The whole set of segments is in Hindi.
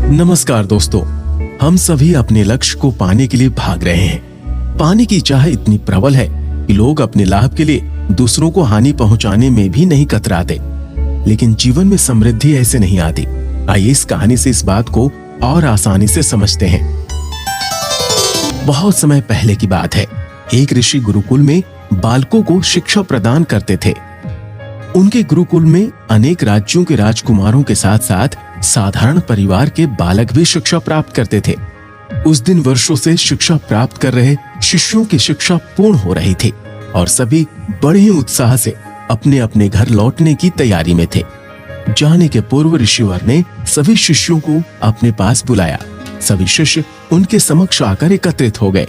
नमस्कार दोस्तों, हम सभी अपने लक्ष्य को पाने के लिए भाग रहे हैं। पाने की चाह इतनी प्रबल है कि लोग अपने लाभ के लिए दूसरों को हानि पहुंचाने में भी नहीं कतराते। लेकिन जीवन में समृद्धि ऐसे नहीं आती। आइए इस कहानी से इस बात को और आसानी से समझते हैं। बहुत समय पहले की बात है। एक ऋषि गुरुकुल में बालकों को शिक्षा प्रदान करते थे। उनके गुरुकुल में अनेक राज्यों के राजकुमारों के साथ साथ साधारण परिवार के बालक भी शिक्षा प्राप्त करते थे। उस दिन वर्षों से शिक्षा प्राप्त कर रहे शिष्यों की शिक्षा पूर्ण हो रही थी और सभी बड़े ही उत्साह से अपने अपने घर लौटने की तैयारी में थे। जाने के पूर्व ऋषिवर ने सभी शिष्यों को अपने पास बुलाया। सभी शिष्य उनके समक्ष आकर एकत्रित हो गए।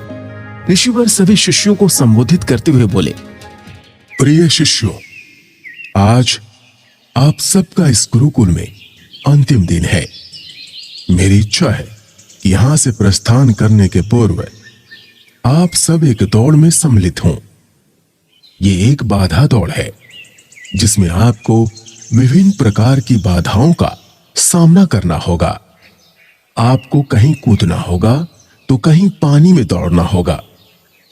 ऋषिवर सभी शिष्यों को संबोधित करते हुए बोले, प्रिय शिष्यों, आज आप सबका इस गुरुकुल में अंतिम दिन है। मेरी इच्छा है कि यहां से प्रस्थान करने के पूर्व आप सब एक दौड़ में सम्मिलित हों। ये एक बाधा दौड़ है जिसमें आपको विभिन्न प्रकार की बाधाओं का सामना करना होगा। आपको कहीं कूदना होगा तो कहीं पानी में दौड़ना होगा।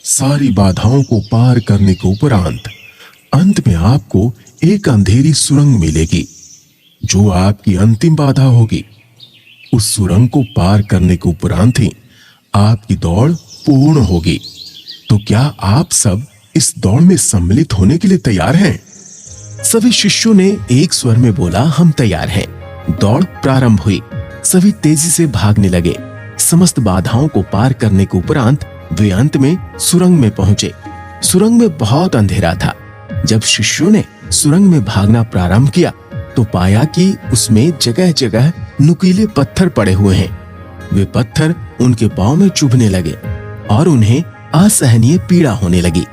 सारी बाधाओं को पार करने के उपरांत अंत में आपको एक अंधेरी सुरंग मिलेगी जो आपकी अंतिम बाधा होगी। उस सुरंग को पार करने के उपरांत ही आपकी दौड़ पूर्ण होगी। तो क्या आप सब इस दौड़ में सम्मिलित होने के लिए तैयार हैं? सभी शिष्यों ने एक स्वर में बोला, हम तैयार हैं। दौड़ प्रारंभ हुई। सभी तेजी से भागने लगे। समस्त बाधाओं को पार करने के उपरांत वे अंत में सुरंग में पहुंचे। सुरंग में बहुत अंधेरा था। जब शिष्यों ने सुरंग में भागना प्रारंभ किया तो पाया कि उसमें जगह जगह नुकीले पत्थर पड़े हुए हैं। वे पत्थर उनके पांव में चुभने लगे और उन्हें असहनीय पीड़ा होने लगी।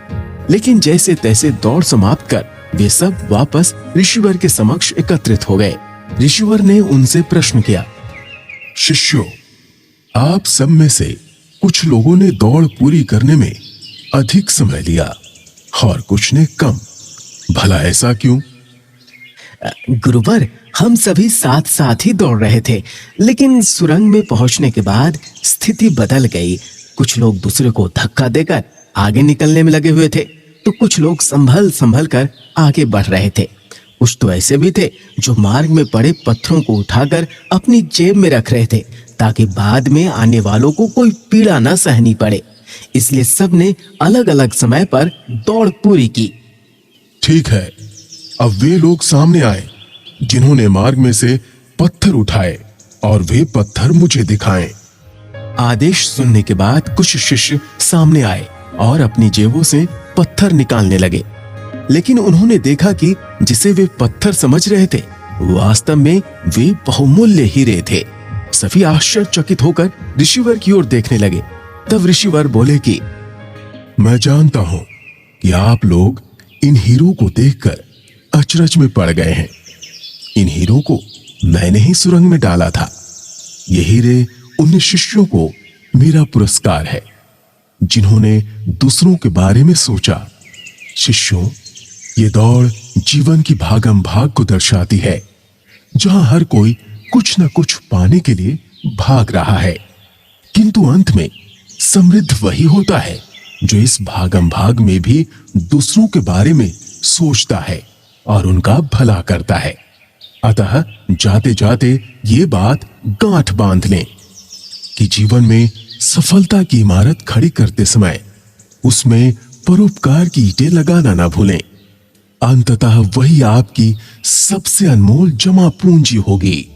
लेकिन जैसे तैसे दौड़ समाप्त कर वे सब वापस ऋषिवर के समक्ष एकत्रित हो गए। ऋषिवर ने उनसे प्रश्न किया, शिष्यों, आप सब में से कुछ लोगों ने दौड़ पूरी करने में अधिक समय लिया और कुछ ने कम। भला ऐसा क्यों? गुरुवर, हम सभी साथ साथ ही दौड़ रहे थे, लेकिन सुरंग में पहुंचने के बाद स्थिति बदल गई। कुछ लोग दूसरे को धक्का देकर आगे निकलने में लगे हुए थे, तो कुछ लोग संभल संभल कर आगे बढ़ रहे थे। कुछ तो ऐसे भी थे जो मार्ग में पड़े पत्थरों को उठाकर अपनी जेब में रख रहे थे ताकि बाद में आने वालों को कोई पीड़ा न सहनी पड़े। इसलिए सबने अलग अलग समय पर दौड़ पूरी की। ठीक है, अब वे लोग सामने आए जिन्होंने मार्ग में से पत्थर उठाए और वे पत्थर मुझे दिखाएं। आदेश सुनने के बाद कुछ शिष्य सामने आए और अपनी जेबों से पत्थर निकालने लगे। लेकिन उन्होंने देखा कि जिसे वे पत्थर समझ रहे थे वास्तव में वे बहुमूल्य हीरे थे। सभी आश्चर्यचकित होकर ऋषिवर की ओर देखने लगे। तब ऋषिवर बोले कि मैं जानता हूं कि आप लोग इन हीरों को देखकर अचरज में पड़ गए हैं। इन हीरों को मैंने ही सुरंग में डाला था। ये हीरे उन शिष्यों को मेरा पुरस्कार है जिन्होंने दूसरों के बारे में सोचा। शिष्यों, ये दौड़ जीवन की भागम भाग को दर्शाती है, जहां हर कोई कुछ न कुछ पाने के लिए भाग रहा है, किंतु अंत में समृद्ध वही होता है जो इस भागम भाग में भी दूसरों के बारे में सोचता है और उनका भला करता है। अतः जाते जाते ये बात गांठ बांध लें कि जीवन में सफलता की इमारत खड़ी करते समय उसमें परोपकार की ईंटें लगाना ना भूलें। अंततः वही आपकी सबसे अनमोल जमा पूंजी होगी।